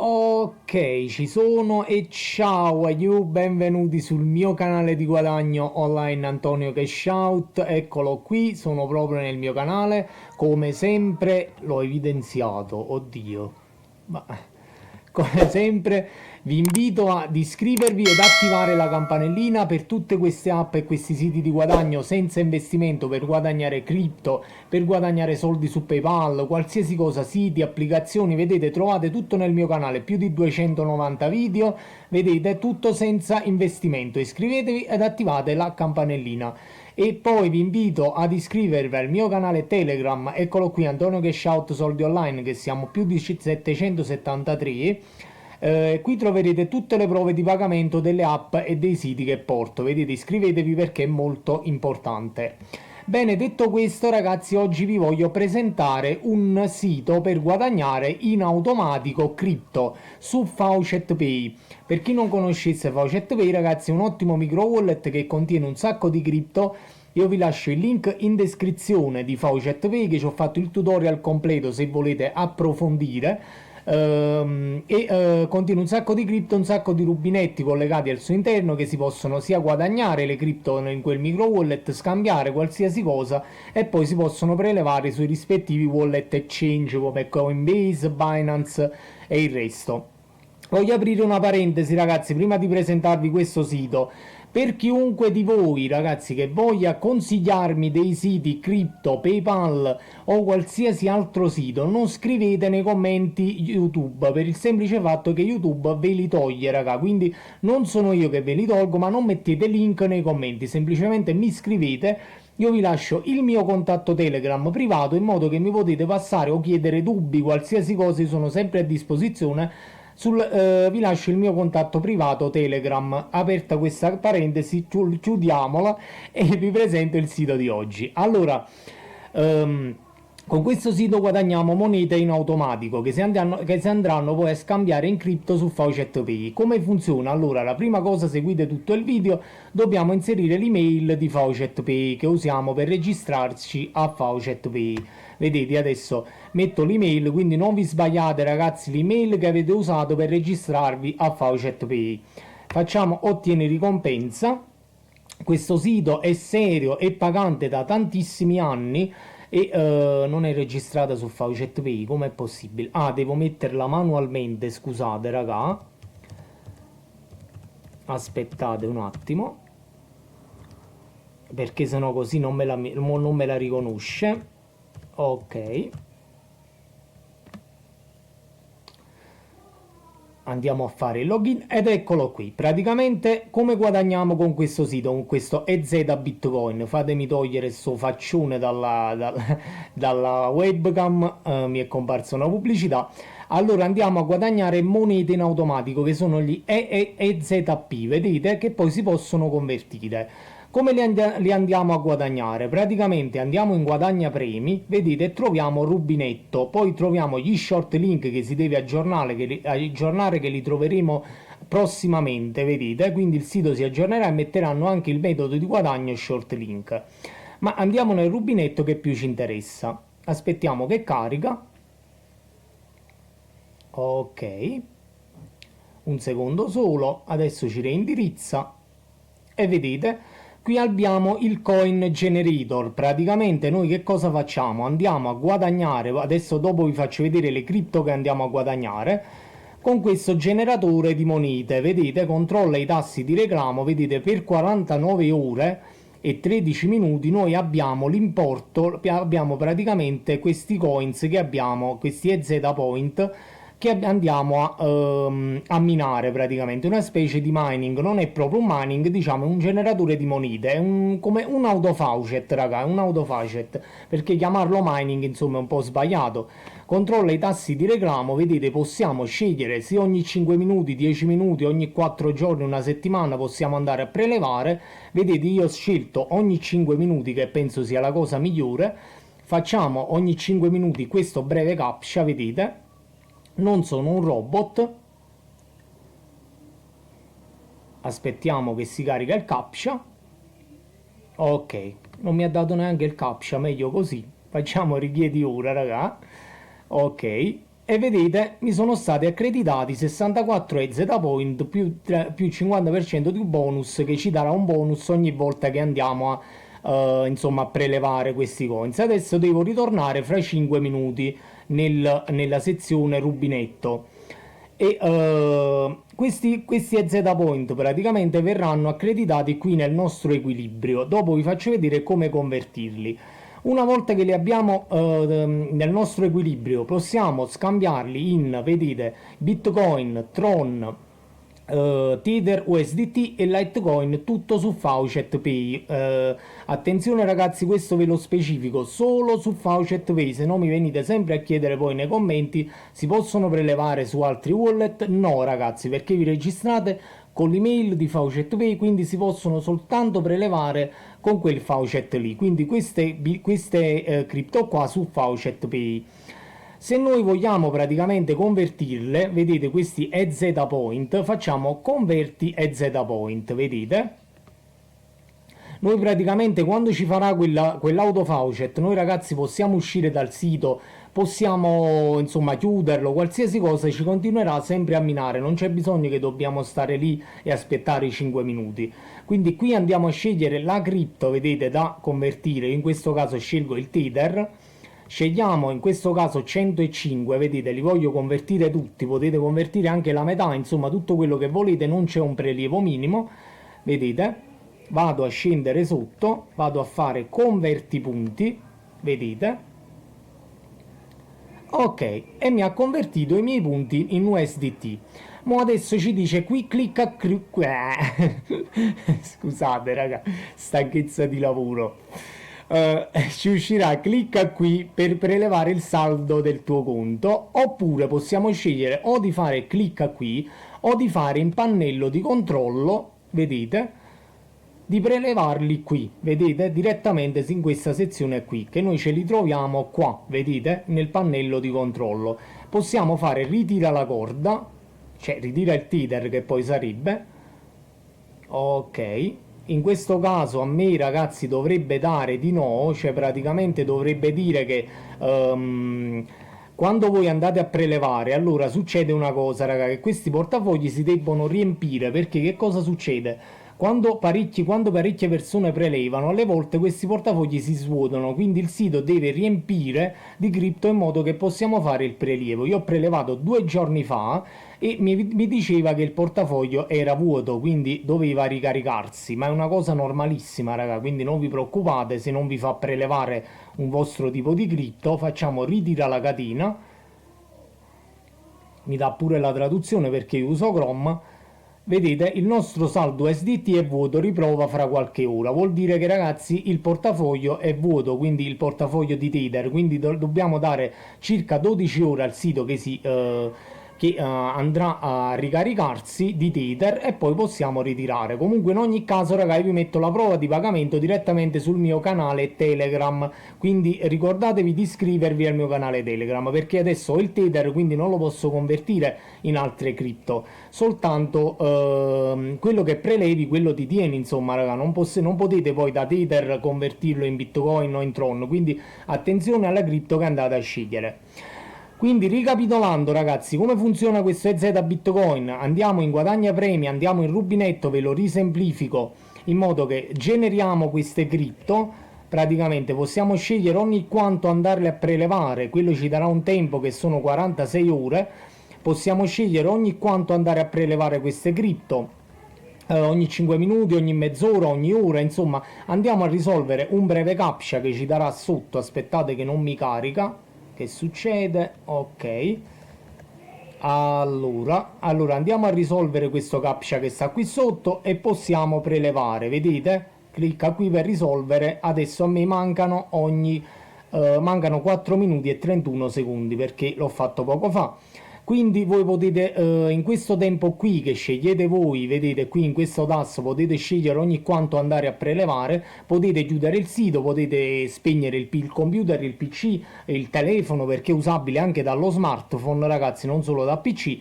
Ok, ci sono e ciao a you, benvenuti sul mio canale di guadagno online Antonio Cash Out. Eccolo qui, sono proprio nel mio canale, come sempre l'ho evidenziato, oddio, ma come sempre vi invito ad iscrivervi ed attivare la campanellina per tutte queste app e questi siti di guadagno senza investimento per guadagnare cripto, per guadagnare soldi su PayPal, qualsiasi cosa, siti, applicazioni, vedete, trovate tutto nel mio canale, più di 290 video, vedete, tutto senza investimento. Iscrivetevi ed attivate la campanellina. E poi vi invito ad iscrivervi al mio canale Telegram, eccolo qui, Antonio Cash Out Soldi Online, che siamo più di 773. Qui troverete tutte le prove di pagamento delle app e dei siti che porto. Vedete, iscrivetevi perché è molto importante. Bene, detto questo, ragazzi, oggi vi voglio presentare un sito per guadagnare in automatico cripto su Faucet Pay. Per chi non conoscesse Faucet Pay, ragazzi, è un ottimo micro wallet che contiene un sacco di cripto. Io vi lascio il link in descrizione di Faucet Pay, che ci ho fatto il tutorial completo se volete approfondire. Contiene un sacco di cripto, un sacco di rubinetti collegati al suo interno che si possono sia guadagnare le cripto in quel micro wallet, scambiare qualsiasi cosa e poi si possono prelevare sui rispettivi wallet exchange come Coinbase, Binance e il resto. Voglio aprire una parentesi, ragazzi, prima di presentarvi questo sito. Per chiunque di voi, ragazzi, che voglia consigliarmi dei siti cripto, PayPal o qualsiasi altro sito, non scrivete nei commenti YouTube, per il semplice fatto che YouTube ve li toglie, raga. Quindi non sono io che ve li tolgo, ma non mettete link nei commenti, semplicemente mi scrivete. Io vi lascio il mio contatto Telegram privato in modo che mi potete passare o chiedere dubbi, qualsiasi cosa, io sono sempre a disposizione. Vi lascio il mio contatto privato Telegram. Aperta questa parentesi, chiudiamola e vi presento il sito di oggi. Allora, ehm, con questo sito guadagniamo monete in automatico che si andranno poi a scambiare in cripto su Faucet Pay. Come funziona? Allora, la prima cosa, seguite tutto il video, dobbiamo inserire l'email di Faucet Pay che usiamo per registrarci a Faucet Pay. Vedete, adesso metto l'email, quindi non vi sbagliate, ragazzi, l'email che avete usato per registrarvi a Faucet Pay. Facciamo ottieni ricompensa. Questo sito è serio e pagante da tantissimi anni e non è registrata su Faucet Pay. Com'è possibile? Ah, devo metterla manualmente, scusate, raga. Aspettate un attimo, perché sennò così non me la riconosce. Ok, andiamo a fare il login ed eccolo qui. Praticamente come guadagniamo con questo sito, con questo EZ Bitcoin. Fatemi togliere questo faccione dalla webcam, mi è comparsa una pubblicità. Allora andiamo a guadagnare monete in automatico che sono gli EZP, vedete, che poi si possono convertire. Come li andiamo a guadagnare? Praticamente andiamo in guadagna premi, vedete, e troviamo rubinetto, poi troviamo gli short link che si deve aggiornare, che li troveremo prossimamente, vedete, quindi il sito si aggiornerà e metteranno anche il metodo di guadagno short link. Ma andiamo nel rubinetto che più ci interessa. Aspettiamo che carica. Ok, un secondo solo, adesso ci reindirizza e vedete qui abbiamo il coin generator. Praticamente noi che cosa facciamo? Andiamo a guadagnare, adesso dopo vi faccio vedere le cripto che andiamo a guadagnare con questo generatore di monete. Vedete, controlla i tassi di reclamo, vedete, per 49 ore e 13 minuti noi abbiamo l'importo, abbiamo praticamente questi coins che abbiamo, questi EZ point che andiamo a minare, praticamente una specie di mining. Non è proprio un mining, diciamo, è un generatore di monete, come un autofaucet, raga, un autofaucet, perché chiamarlo mining insomma è un po' sbagliato. Controlla i tassi di reclamo, vedete, possiamo scegliere se ogni 5 minuti, 10 minuti, ogni 4 giorni, una settimana possiamo andare a prelevare. Vedete, io ho scelto ogni 5 minuti, che penso sia la cosa migliore. Facciamo ogni 5 minuti questo breve captcha, vedete, non sono un robot. Aspettiamo che si carica il captcha. Ok, non mi ha dato neanche il captcha, meglio così. Facciamo richiedi ora, raga. Ok, e vedete mi sono stati accreditati 64 EZ point più 50% di bonus, che ci darà un bonus ogni volta che andiamo insomma, a prelevare questi coins. Adesso devo ritornare fra 5 minuti nella sezione rubinetto e questi EZ point praticamente verranno accreditati qui nel nostro equilibrio. Dopo vi faccio vedere come convertirli. Una volta che li abbiamo nel nostro equilibrio, possiamo scambiarli in, vedete, Bitcoin, Tron, Tether, USDT e Litecoin, tutto su Faucet Pay. Attenzione ragazzi, questo ve lo specifico solo su Faucet Pay, se no mi venite sempre a chiedere poi nei commenti si possono prelevare su altri wallet. No ragazzi, perché vi registrate con l'email di Faucet Pay, quindi si possono soltanto prelevare con quel Faucet lì, quindi queste cripto qua su Faucet Pay. Se noi vogliamo praticamente convertirle, vedete questi EZ point, facciamo converti EZ point, vedete? Noi praticamente quando ci farà quell'auto Faucet, noi ragazzi possiamo uscire dal sito, possiamo insomma chiuderlo, qualsiasi cosa ci continuerà sempre a minare, non c'è bisogno che dobbiamo stare lì e aspettare i 5 minuti. Quindi qui andiamo a scegliere la cripto, vedete, da convertire, in questo caso scelgo il Tether. Scegliamo in questo caso 105, vedete, li voglio convertire tutti, potete convertire anche la metà, insomma tutto quello che volete, non c'è un prelievo minimo, vedete, vado a scendere sotto, vado a fare converti punti, vedete, ok, e mi ha convertito i miei punti in USDT. Mo adesso ci dice qui clicca scusate raga, stanchezza di lavoro. Ci uscirà clicca qui per prelevare il saldo del tuo conto, oppure possiamo scegliere o di fare clicca qui o di fare in pannello di controllo, vedete, di prelevarli qui, vedete, direttamente in questa sezione qui, che noi ce li troviamo qua, vedete, nel pannello di controllo. Possiamo fare ritira la corda, cioè ritira il Tether, che poi sarebbe, ok. In questo caso a me ragazzi dovrebbe dare di no, cioè praticamente dovrebbe dire che quando voi andate a prelevare, allora succede una cosa raga, che questi portafogli si debbono riempire, perché che cosa succede? Quando parecchie persone prelevano, alle volte questi portafogli si svuotano, quindi il sito deve riempire di cripto in modo che possiamo fare il prelievo. Io ho prelevato 2 giorni fa e mi diceva che il portafoglio era vuoto, quindi doveva ricaricarsi, ma è una cosa normalissima raga, quindi non vi preoccupate se non vi fa prelevare un vostro tipo di cripto. Facciamo ritira la catena, mi dà pure la traduzione perché io uso Chrome. Vedete, il nostro saldo SDT è vuoto, riprova fra qualche ora. Vuol dire che ragazzi il portafoglio è vuoto, quindi il portafoglio di Tether, quindi dobbiamo dare circa 12 ore al sito che andrà a ricaricarsi di Tether e poi possiamo ritirare. Comunque in ogni caso ragazzi vi metto la prova di pagamento direttamente sul mio canale Telegram, quindi ricordatevi di iscrivervi al mio canale Telegram, perché adesso ho il Tether, quindi non lo posso convertire in altre cripto, soltanto quello che prelevi quello ti tieni, insomma raga, non potete poi da Tether convertirlo in Bitcoin o in Tron, quindi attenzione alla cripto che andate a scegliere. Quindi ricapitolando ragazzi, come funziona questo EZ Bitcoin? Andiamo in guadagna premi, andiamo in rubinetto, ve lo risemplifico in modo che generiamo queste cripto, praticamente possiamo scegliere ogni quanto andarle a prelevare, quello ci darà un tempo che sono 46 ore, possiamo scegliere ogni quanto andare a prelevare queste cripto, ogni 5 minuti, ogni mezz'ora, ogni ora, insomma andiamo a risolvere un breve captcha che ci darà sotto, aspettate che non mi carica. Che succede? Ok, allora andiamo a risolvere questo captcha che sta qui sotto e possiamo prelevare, vedete? Clicca qui per risolvere. Adesso a me mancano 4 minuti e 31 secondi perché l'ho fatto poco fa. Quindi voi potete in questo tempo qui che scegliete voi, vedete qui in questo tasto potete scegliere ogni quanto andare a prelevare, potete chiudere il sito, potete spegnere il computer, il PC, il telefono, perché è usabile anche dallo smartphone ragazzi, non solo da PC,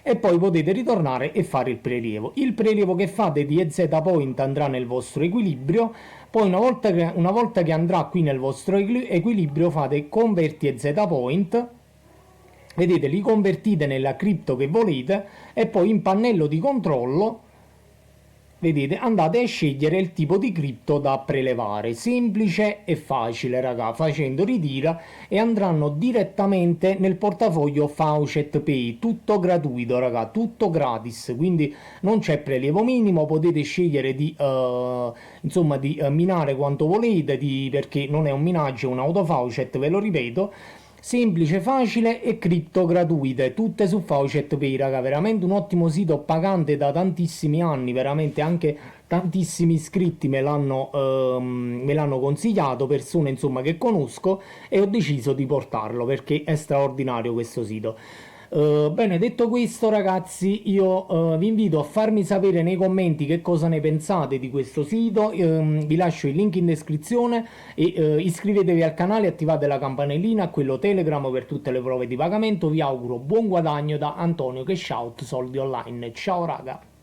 e poi potete ritornare e fare il prelievo. Il prelievo che fate di EZ Point andrà nel vostro equilibrio, poi una volta che andrà qui nel vostro equilibrio fate converti EZ Point Vedete, li convertite nella cripto che volete e poi in pannello di controllo, vedete, andate a scegliere il tipo di cripto da prelevare. Semplice e facile, raga. Facendo ritira e andranno direttamente nel portafoglio Faucet Pay. Tutto gratuito, raga, tutto gratis. Quindi non c'è prelievo minimo. Potete scegliere di, insomma, di minare quanto volete, perché non è un minaggio, è un auto Faucet, ve lo ripeto. Semplice, facile e cripto gratuite, tutte su Faucet Pay, raga, veramente un ottimo sito pagante da tantissimi anni, veramente anche tantissimi iscritti me l'hanno consigliato, persone insomma che conosco e ho deciso di portarlo perché è straordinario questo sito. Bene, detto questo ragazzi, io vi invito a farmi sapere nei commenti che cosa ne pensate di questo sito. Vi lascio il link in descrizione e iscrivetevi al canale e attivate la campanellina, quello Telegram per tutte le prove di pagamento. Vi auguro buon guadagno da Antonio Cashout Soldi Online. Ciao raga!